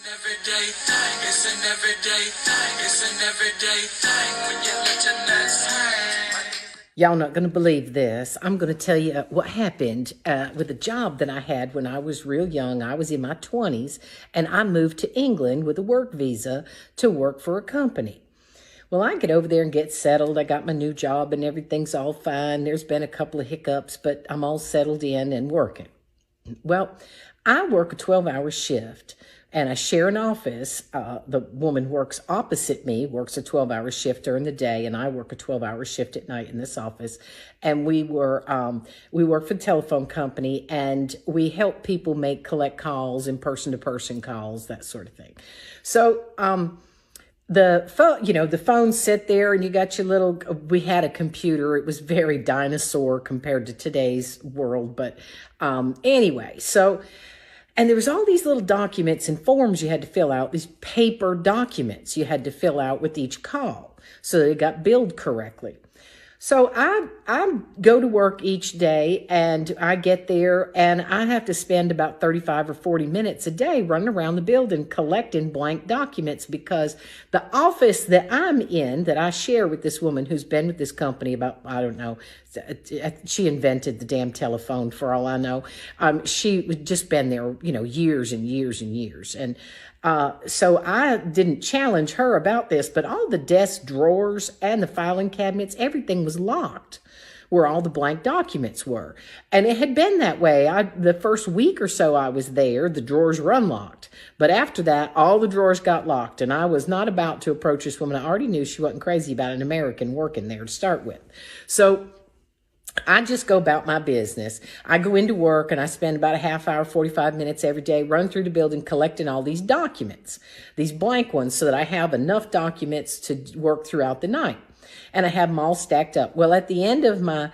everyday thing. It's an everyday thing. It's an everyday thing when you let your nuts hang. Y'all not going to believe this. I'm going to tell you what happened with a job that I had when I was real young. I was in my 20s, and I moved to England with a work visa to work for a company. Well, I get over there and get settled. I got my new job and everything's all fine. There's been a couple of hiccups, but I'm all settled in and working. Well, I work a 12-hour shift and I share an office. The woman works opposite me, works a 12-hour shift during the day, and I work a 12-hour shift at night in this office. And we work for a telephone company, and we help people collect calls and person-to-person calls, that sort of thing. So, the phone, the phones sit there and you got your we had a computer. It was very dinosaur compared to today's world. But anyway, and there was all these little documents and forms you had to fill out, these paper documents you had to fill out with each call so that it got billed correctly. So I go to work each day, and I get there and I have to spend about 35 or 40 minutes a day running around the building collecting blank documents, because the office that I'm in, that I share with this woman who's been with this company about, I don't know, she invented the damn telephone for all I know. She had just been there, years and years and years. And so I didn't challenge her about this, but all the desk drawers and the filing cabinets, everything was locked where all the blank documents were. And it had been that way. The first week or so I was there, the drawers were unlocked. But after that, all the drawers got locked, and I was not about to approach this woman. I already knew she wasn't crazy about an American working there to start with. So I just go about my business. I go into work and I spend about a half hour, 45 minutes every day, run through the building, collecting all these documents, these blank ones, so that I have enough documents to work throughout the night. And I have them all stacked up. Well, at the end of my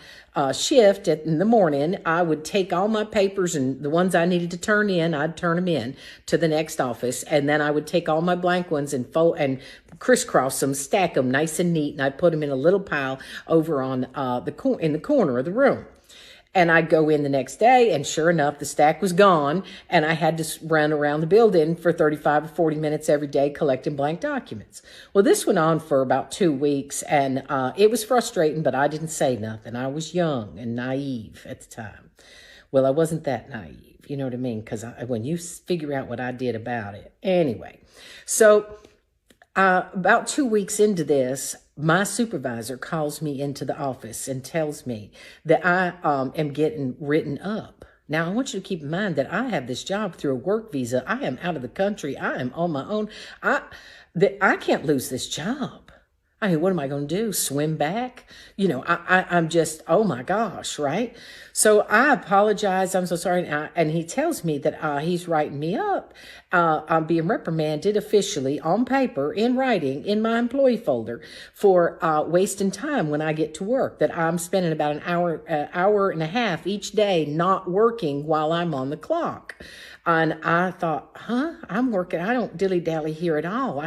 shift in the morning, I would take all my papers and the ones I needed to turn in, I'd turn them in to the next office. And then I would take all my blank ones and fold and crisscross them, stack them nice and neat. And I'd put them in a little pile over on in the corner of the room. And I'd go in the next day, and sure enough, the stack was gone, and I had to run around the building for 35 or 40 minutes every day collecting blank documents. Well, this went on for about 2 weeks, and it was frustrating, but I didn't say nothing. I was young and naive at the time. Well, I wasn't that naive, you know what I mean? Because when you figure out what I did about it. Anyway, so about 2 weeks into this, my supervisor calls me into the office and tells me that I am getting written up. Now, I want you to keep in mind that I have this job through a work visa. I am out of the country. I am on my own. I can't lose this job. I mean, what am I going to do? Swim back? I'm just, oh my gosh, right? So I apologize. I'm so sorry. And he tells me that he's writing me up. I'm being reprimanded officially on paper, in writing, in my employee folder for wasting time when I get to work, that I'm spending about an hour and a half each day not working while I'm on the clock. And I thought, I'm working. I don't dilly-dally here at all.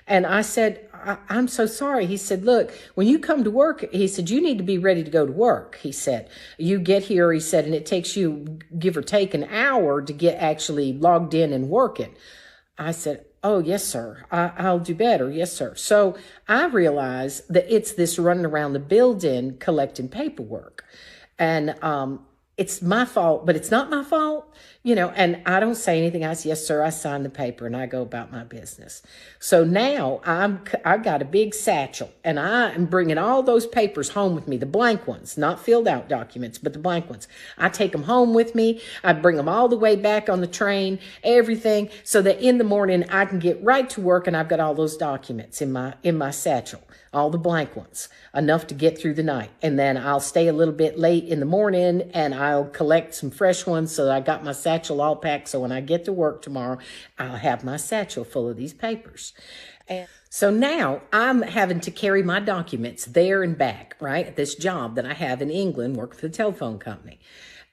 And I said, I'm so sorry. He said, look, when you come to work, he said, you need to be ready to go to work. He said, you get here, he said, and it takes you, give or take, an hour to get actually logged in and working. I said, oh, yes, sir. I'll do better. Yes, sir. So I realized that it's this running around the building collecting paperwork. And it's my fault, but it's not my fault, and I don't say anything. I say, yes, sir, I sign the paper, and I go about my business. So now I've got a big satchel, and I am bringing all those papers home with me, the blank ones, not filled out documents, but the blank ones. I take them home with me. I bring them all the way back on the train, everything, so that in the morning I can get right to work, and I've got all those documents in my satchel, all the blank ones, enough to get through the night. And then I'll stay a little bit late in the morning, and I'll collect some fresh ones so that I got my satchel all packed. So when I get to work tomorrow, I'll have my satchel full of these papers. And so now I'm having to carry my documents there and back, right, at this job that I have in England, working for the telephone company.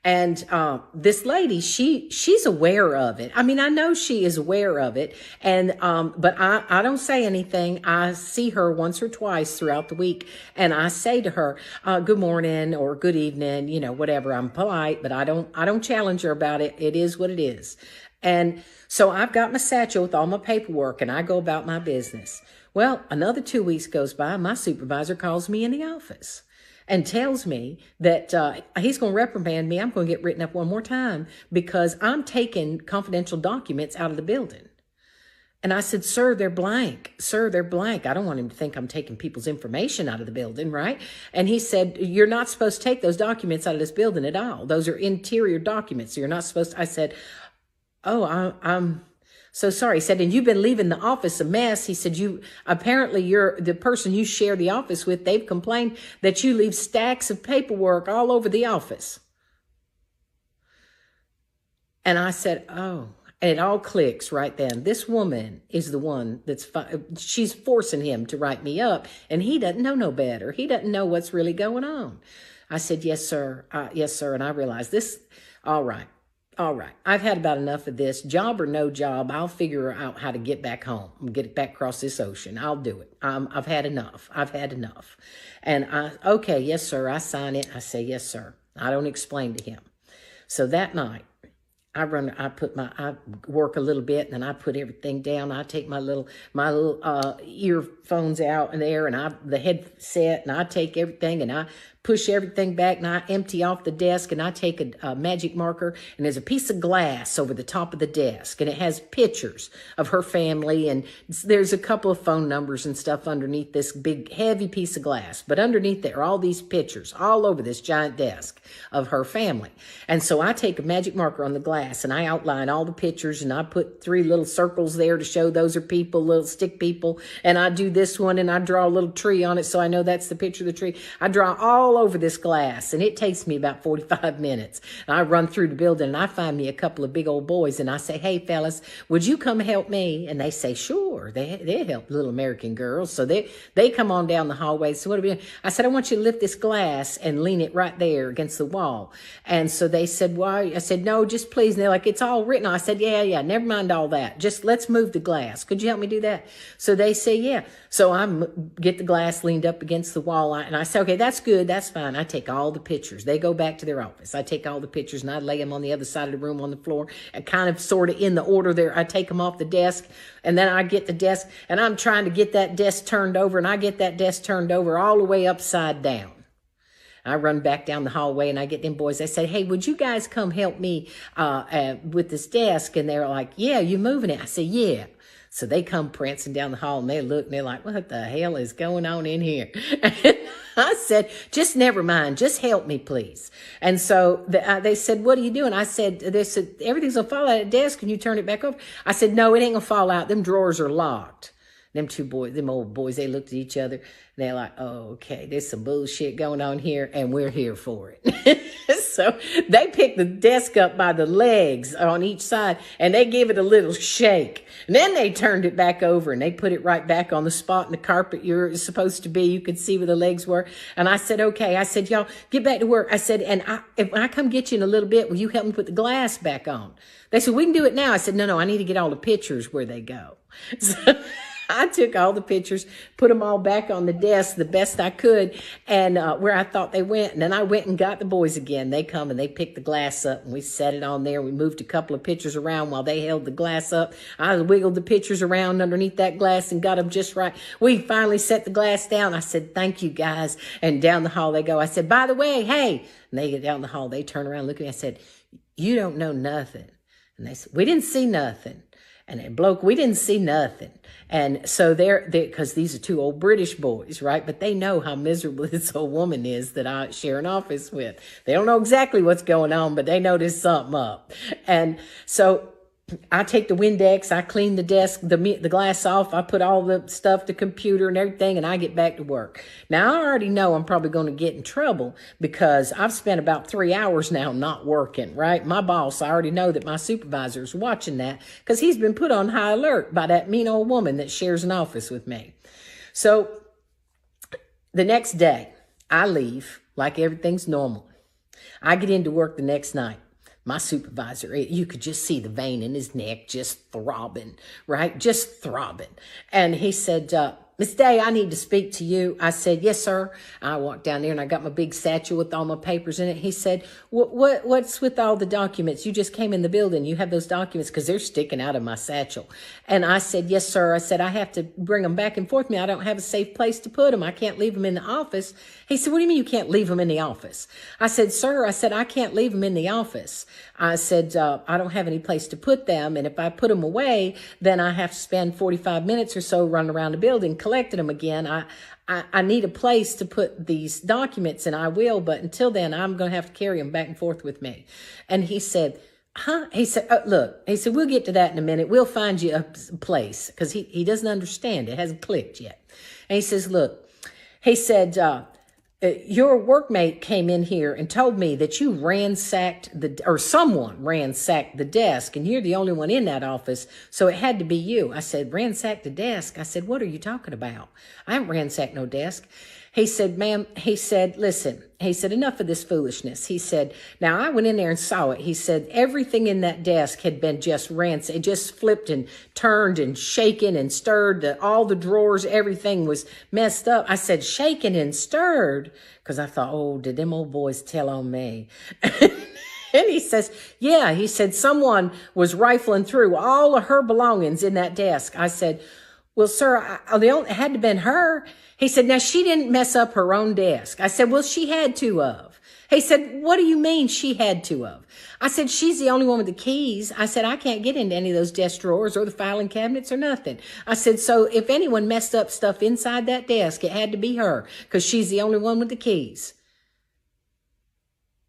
And this lady, she's aware of it. I mean, I know she is aware of it. And but I don't say anything. I see her once or twice throughout the week, and I say to her, "Good morning" or "Good evening," you know, whatever. I'm polite, but I don't challenge her about it. It is what it is. And so I've got my satchel with all my paperwork, and I go about my business. Well, another 2 weeks goes by. My supervisor calls me in the office and tells me that he's going to reprimand me. I'm going to get written up one more time because I'm taking confidential documents out of the building. And I said, "Sir, they're blank. Sir, they're blank. I don't want him to think I'm taking people's information out of the building, right?" And he said, "You're not supposed to take those documents out of this building at all. Those are interior documents. So you're not supposed to." I said, "Oh, I'm so sorry." He said, "And you've been leaving the office a mess." He said, apparently you're the person you share the office with. They've complained that you leave stacks of paperwork all over the office." And I said, "Oh," and it all clicks right then. This woman is the one she's forcing him to write me up, and he doesn't know no better. He doesn't know what's really going on. I said, "Yes, sir. Yes, sir." And I realized this, all right. All right, I've had about enough of this. Job or no job, I'll figure out how to get back home, get it back across this ocean. I'll do it. I've had enough. I've had enough. And okay, yes, sir. I sign it. I say, "Yes, sir." I don't explain to him. So that night, I work a little bit, and then I put everything down. I take my little earphones out in there, and the headset, and I take everything, and I push everything back, and I empty off the desk, and I take a magic marker, and there's a piece of glass over the top of the desk, and it has pictures of her family, and there's a couple of phone numbers and stuff underneath this big, heavy piece of glass. But underneath there are all these pictures all over this giant desk of her family. And so I take a magic marker on the glass, and I outline all the pictures, and I put 3 little circles there to show those are people, little stick people, and I do this one, and I draw a little tree on it so I know that's the picture of the tree. I draw all over this glass, and it takes me about 45 minutes. And I run through the building, and I find me a couple of big old boys, and I say, "Hey, fellas, would you come help me?" And they say, "Sure." They help little American girls. So they come on down the hallway. "So what are we doing?" I said, "I want you to lift this glass and lean it right there against the wall." And so they said, "Why?" I said, "No, just please." And they're like, "It's all written." I said, yeah, never mind all that. Just let's move the glass. Could you help me do that?" So they say, "Yeah." So I get the glass leaned up against the wall, and I say, "Okay, that's good. That's fine." I take all the pictures. They go back to their office. I take all the pictures, and I lay them on the other side of the room on the floor, and kind of sort of in the order there. I take them off the desk, and then I get the desk, and I'm trying to get that desk turned over, and I get that desk turned over all the way upside down. I run back down the hallway, and I get them boys. They say, "Hey, would you guys come help me with this desk?" And they're like, "Yeah, you moving it?" I say, "Yeah." So they come prancing down the hall, and they look, and they're like, "What the hell is going on in here?" And I said, "Just never mind. Just help me, please." And so they said, "What are you doing?" They said, "Everything's going to fall out of the desk. Can you turn it back over?" I said, "No, it ain't going to fall out. Them drawers are locked." Them old boys, they looked at each other, and they're like, "Oh, okay, there's some bullshit going on here, and we're here for it." So they picked the desk up by the legs on each side, and they gave it a little shake. And then they turned it back over, and they put it right back on the spot in the carpet you're supposed to be. You could see where the legs were. And I said, "Okay." I said, "Y'all get back to work." I said, "And if I come get you in a little bit, will you help me put the glass back on?" They said, "We can do it now." I said, No, I need to get all the pictures where they go." So I took all the pictures, put them all back on the desk the best I could, and where I thought they went. And then I went and got the boys again. They come and they picked the glass up, and we set it on there. We moved a couple of pictures around while they held the glass up. I wiggled the pictures around underneath that glass and got them just right. We finally set the glass down. I said, "Thank you, guys." And down the hall they go. I said, "By the way, hey." And they get down the hall. They turn around, look at me. I said, "You don't know nothing." And they said, "We didn't see nothing." And that bloke, "We didn't see nothing." And so they're because these are 2 old British boys, right? But they know how miserable this old woman is that I share an office with. They don't know exactly what's going on, but they know there's something up. And so I take the Windex, I clean the desk, the glass off, I put all the stuff, the computer and everything, and I get back to work. Now, I already know I'm probably going to get in trouble because I've spent about 3 hours now not working, right? My boss, I already know that my supervisor's watching that because he's been put on high alert by that mean old woman that shares an office with me. So the next day, I leave like everything's normal. I get into work the next night. My supervisor, you could just see the vein in his neck just throbbing, right? Just throbbing. And he said, Miss Day, I need to speak to you. I said, yes, sir. I walked down there and I got my big satchel with all my papers in it. He said, what's with all the documents? You just came in the building. You have those documents because they're sticking out of my satchel. And I said, yes, sir. I said, I have to bring them back and forth with me. I don't have a safe place to put them. I can't leave them in the office. He said, what do you mean you can't leave them in the office? I said, sir, I said, I can't leave them in the office. I said, I don't have any place to put them. And if I put them away, then I have to spend 45 minutes or so running around the building collecting them again. I need a place to put these documents, and I will, but until then, I'm going to have to carry them back and forth with me. And he said, huh? He said, look, he said, we'll get to that in a minute. We'll find you a place, because he doesn't understand. It hasn't clicked yet. And he says, look, he said, your workmate came in here and told me that you someone ransacked the desk, and you're the only one in that office, so it had to be you. I said, ransacked the desk? I said, what are you talking about? I haven't ransacked no desk. He said, ma'am, he said, listen, he said, enough of this foolishness. He said, now I went in there and saw it. He said, everything in that desk had been just ransacked. It just flipped and turned and shaken and stirred. All the drawers, everything was messed up. I said, shaken and stirred? Because I thought, oh, did them old boys tell on me? And he says, yeah, he said, someone was rifling through all of her belongings in that desk. I said, well, sir, it had to have been her. He said, now she didn't mess up her own desk. I said, well, she had to of. He said, what do you mean she had to of? I said, she's the only one with the keys. I said, I can't get into any of those desk drawers or the filing cabinets or nothing. I said, so if anyone messed up stuff inside that desk, it had to be her because she's the only one with the keys.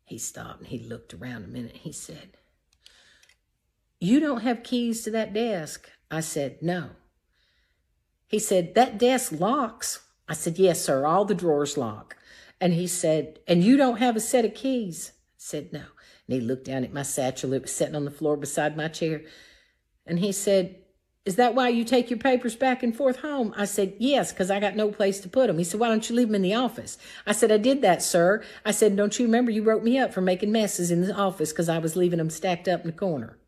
He stopped and he looked around a minute. He said, you don't have keys to that desk? I said, no. He said, that desk locks. I said, yes, sir, all the drawers lock. And he said, and you don't have a set of keys? I said, no. And he looked down at my satchel. It was sitting on the floor beside my chair. And he said, is that why you take your papers back and forth home? I said, yes, because I got no place to put them. He said, why don't you leave them in the office? I said, I did that, sir. I said, don't you remember you wrote me up for making messes in the office because I was leaving them stacked up in the corner?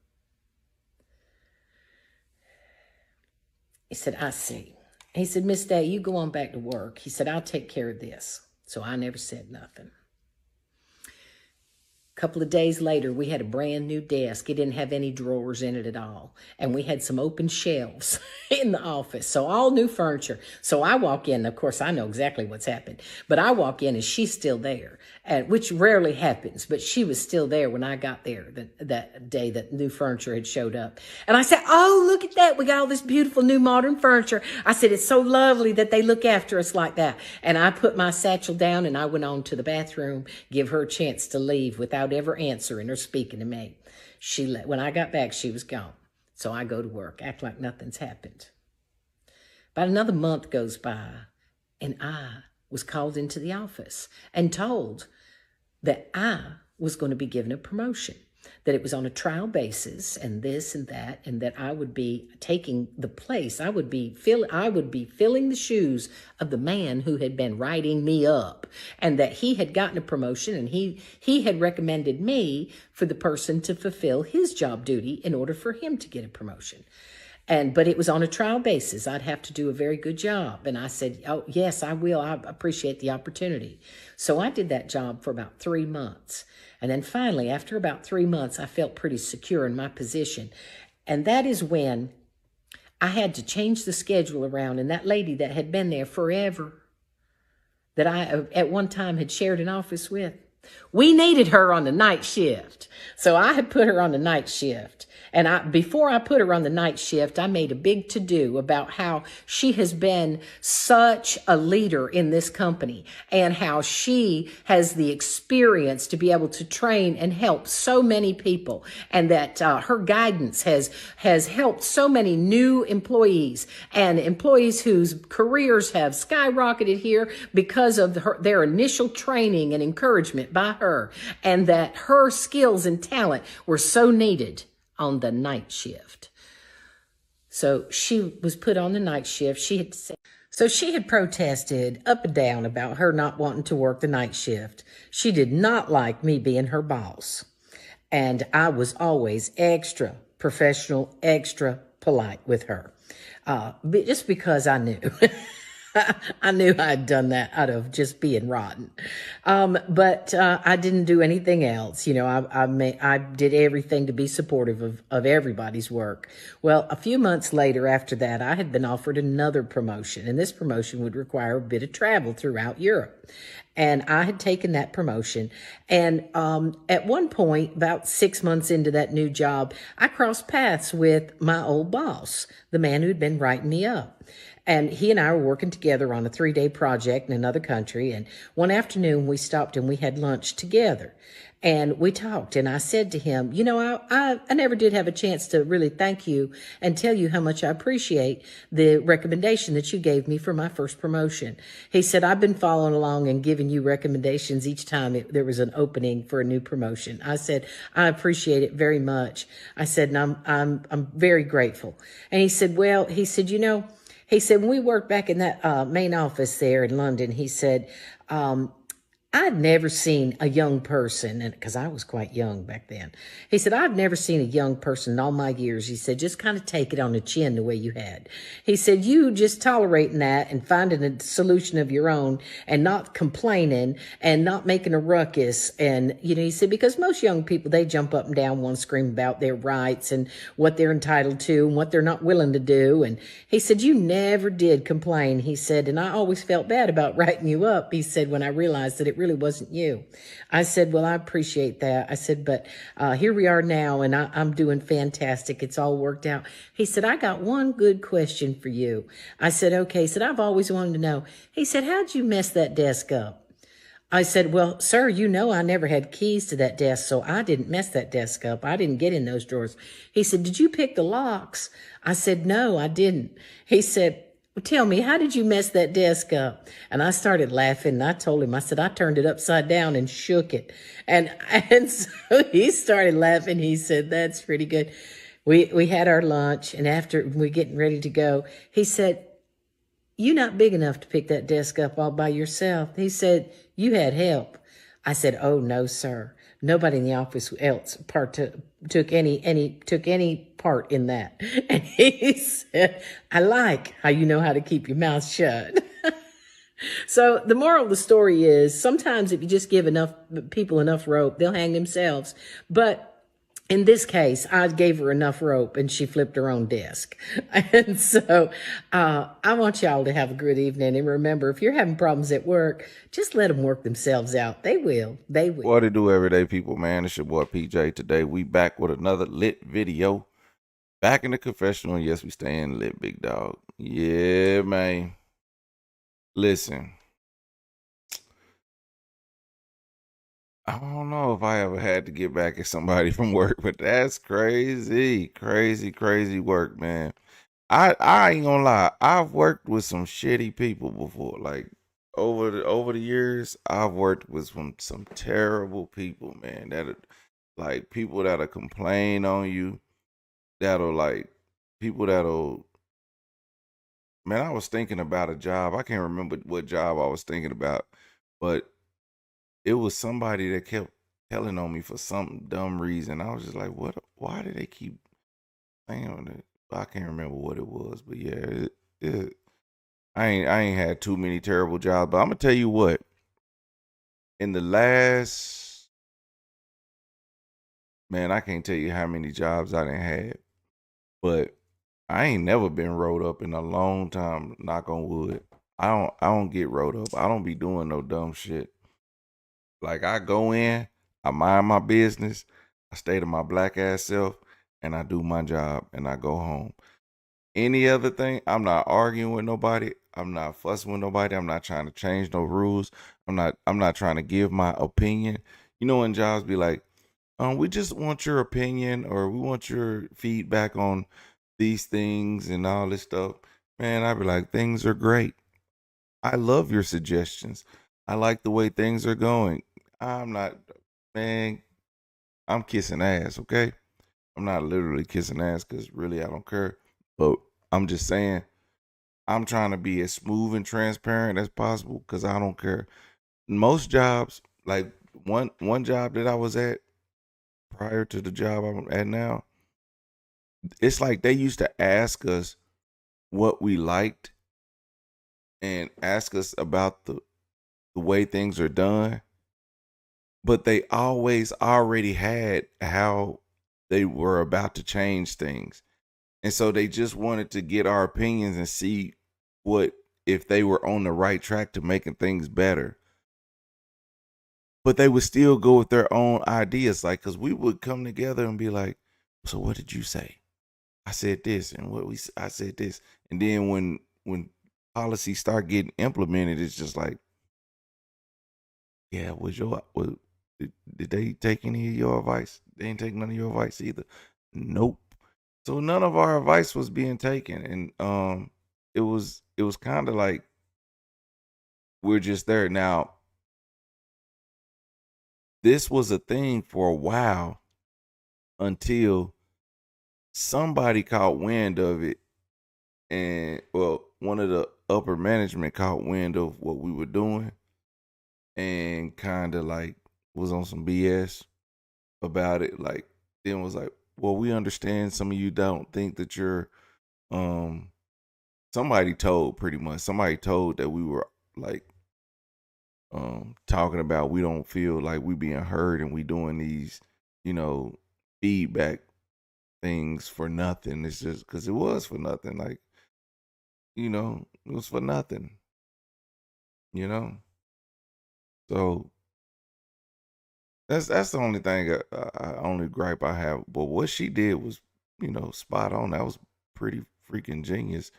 He said, I see. He said, Miss Day, you go on back to work. He said, I'll take care of this. So I never said nothing. A couple of days later, we had a brand new desk. It didn't have any drawers in it at all. And we had some open shelves in the office. So all new furniture. So I walk in, of course, I know exactly what's happened. But I walk in and she's still there, which rarely happens. But she was still there when I got there that day that new furniture had showed up. And I said, oh, look at that. We got all this beautiful new modern furniture. I said, it's so lovely that they look after us like that. And I put my satchel down and I went on to the bathroom, give her a chance to leave without ever answering or speaking to me. When I got back, she was gone. So I go to work, act like nothing's happened. About another month goes by, and I was called into the office and told that I was going to be given a promotion, that it was on a trial basis and this and that I would be taking the place. I would be filling the shoes of the man who had been writing me up, and that he had gotten a promotion and he had recommended me for the person to fulfill his job duty in order for him to get a promotion. But it was on a trial basis. I'd have to do a very good job. And I said, oh, yes, I will. I appreciate the opportunity. So I did that job for about 3 months. And then finally, after about 3 months, I felt pretty secure in my position. And that is when I had to change the schedule around. And that lady that had been there forever, that I at one time had shared an office with, we needed her on the night shift. So I had put her on the night shift. And before I put her on the night shift, I made a big to-do about how she has been such a leader in this company and how she has the experience to be able to train and help so many people, and that her guidance has helped so many new employees and employees whose careers have skyrocketed here because of their initial training and encouragement by her, and that her skills and talent were so needed on the night shift. So she was put on the night shift. So she had protested up and down about her not wanting to work the night shift. She did not like me being her boss. And I was always extra professional, extra polite with her, just because I knew. I knew I'd done that out of just being rotten. But I didn't do anything else. You know, I did everything to be supportive of everybody's work. Well, a few months later after that, I had been offered another promotion, and this promotion would require a bit of travel throughout Europe. And I had taken that promotion. And at one point, about 6 months into that new job, I crossed paths with my old boss, the man who'd been writing me up. And he and I were working together on a 3-day project in another country. And one afternoon we stopped and we had lunch together. And we talked, and I said to him, you know, I never did have a chance to really thank you and tell you how much I appreciate the recommendation that you gave me for my first promotion. He said, I've been following along and giving you recommendations each time there was an opening for a new promotion. I said, I appreciate it very much. I said, and I'm very grateful. And he said, well, he said, you know, he said, when we worked back in that main office there in London, he said, I'd never seen a young person, and because I was quite young back then, he said, I've never seen a young person in all my years. He said, just kind of take it on the chin the way you had. He said, you just tolerating that and finding a solution of your own and not complaining and not making a ruckus. And, you know, he said, because most young people, they jump up and down, want to scream about their rights and what they're entitled to and what they're not willing to do. And he said, you never did complain. He said, and I always felt bad about writing you up. He said, when I realized that it really wasn't you. I said, well, I appreciate that. I said, but here we are now, and I'm doing fantastic. It's all worked out. He said, I got one good question for you. I said, okay. He said, I've always wanted to know. He said, how'd you mess that desk up? I said, well, sir, you know I never had keys to that desk, so I didn't mess that desk up. I didn't get in those drawers. He said, did you pick the locks? I said, no, I didn't. He said, well, tell me, how did you mess that desk up? And I started laughing, and I told him, I said, I turned it upside down and shook it. And so he started laughing. He said, that's pretty good. We had our lunch, and after we getting ready to go, he said, you're not big enough to pick that desk up all by yourself. He said, you had help. I said, oh, no, sir. Nobody in the office else took any part in that. And he said, I like how you know how to keep your mouth shut. So the moral of the story is sometimes if you just give enough people enough rope, they'll hang themselves. But in this case, I gave her enough rope and she flipped her own desk. And so I want y'all to have a good evening. And remember, if you're having problems at work, just let them work themselves out. They will. They will. What it do, everyday people, man? It's your boy PJ. Today we back with another lit video. Back in the confessional. Yes, we staying lit, big dog. Yeah, man. Listen. I don't know if I ever had to get back at somebody from work, but that's crazy. Crazy work, man. I ain't gonna lie. I've worked with some shitty people before. Like over the years, I've worked with some terrible people, man. Like people that'll complain on you. That'll like people that'll man, I was thinking about a job. I can't remember what job I was thinking about, but it was somebody that kept telling on me for some dumb reason. I was just like, what? Why do they keep saying on it? I can't remember what it was, but yeah, I ain't had too many terrible jobs. But I'm gonna tell you what. In the last man, I can't tell you how many jobs I done had, but I ain't never been rolled up in a long time. Knock on wood. I don't get rolled up. I don't be doing no dumb shit. Like I go in, I mind my business, I stay to my black ass self, and I do my job, and I go home. Any other thing, I'm not arguing with nobody. I'm not fussing with nobody. I'm not trying to change no rules. I'm not trying to give my opinion. You know when jobs be like, we just want your opinion or we want your feedback on these things and all this stuff. Man, I'd be like, things are great. I love your suggestions. I like the way things are going. I'm not, man, I'm kissing ass, okay? I'm not literally kissing ass because really I don't care. But I'm just saying, I'm trying to be as smooth and transparent as possible because I don't care. Most jobs, like one job that I was at prior to the job I'm at now, it's like they used to ask us what we liked and ask us about the way things are done, but they always already had how they were about to change things. And so they just wanted to get our opinions and see what if they were on the right track to making things better. But they would still go with their own ideas, like because we would come together and be like, "So what did you say?" I said this, and I said this, and then when policies start getting implemented, it's just like, yeah, did they take any of your advice? They ain't take none of your advice either. Nope. So none of our advice was being taken, and it was kind of like we're just there now. This was a thing for a while until somebody caught wind of it, and well, one of the upper management caught wind of what we were doing, and kind of like was on some BS about it. Like then was like, well, we understand some of you don't think that you're somebody told that we were like talking about we don't feel like we being heard and we doing these, you know, feedback things for nothing. It's just because it was for nothing. Like, it was for nothing, you know? So that's the only thing only gripe I have. But what she did was, spot on. That was pretty freaking genius.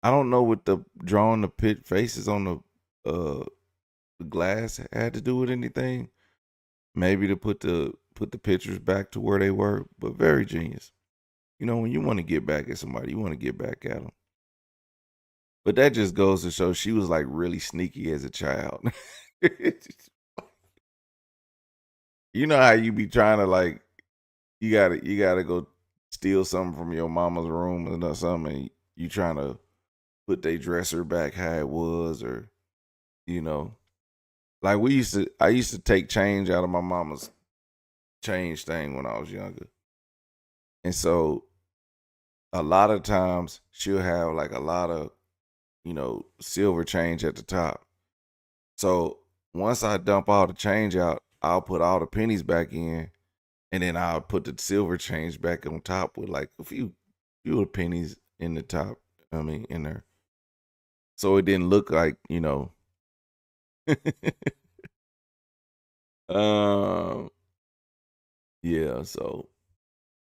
I don't know what the drawing the pit faces on the glass had to do with anything. Maybe to put the pictures back to where they were, but very genius. When you want to get back at somebody, you want to get back at them. But that just goes to show she was like really sneaky as a child. You know how you be trying to like you gotta go steal something from your mama's room or something, and you trying to put their dresser back how it was, or you know, like I used to take change out of my mama's change thing when I was younger, and so a lot of times she'll have like a lot of silver change at the top. So once I dump all the change out, I'll put all the pennies back in, and then I'll put the silver change back on top with like a few of the pennies in the top. I mean, in there, so it didn't look like um, yeah. So,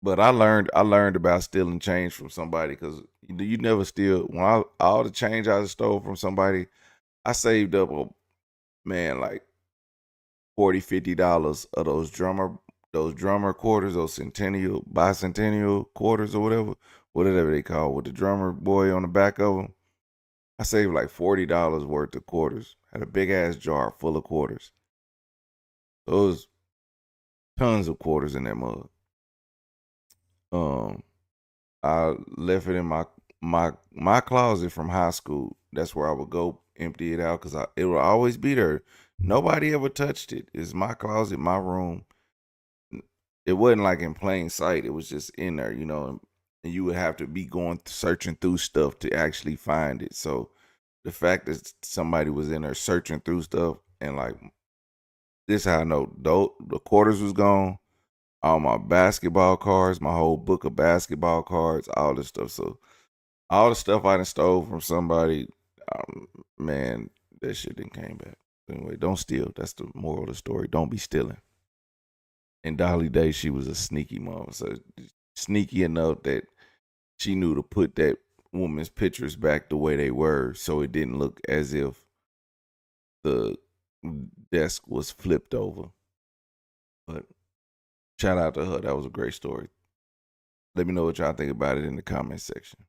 but I learned about stealing change from somebody because you never steal. All the change I stole from somebody, I saved up man like $40-$50 of those drummer quarters, those bicentennial quarters or whatever they call with the drummer boy on the back of them. I saved like $40 worth of quarters. Had a big ass jar full of quarters. Those tons of quarters in that mug. Um, I left it in my closet from high school. That's where I would go empty it out because it will always be there. Nobody ever touched it. It's my closet, my room. It wasn't like in plain sight. It was just in there, and you would have to be going searching through stuff to actually find it. So the fact that somebody was in there searching through stuff and like this, how I know the quarters was gone, all my basketball cards, my whole book of basketball cards, all this stuff. So all the stuff I done stole from somebody, man, that shit didn't came back. Anyway, don't steal. That's the moral of the story. Don't be stealing. And Dolly Day, she was a sneaky mom. So sneaky enough that she knew to put that woman's pictures back the way they were so it didn't look as if the desk was flipped over. But shout out to her. That was a great story. Let me know what y'all think about it in the comment section.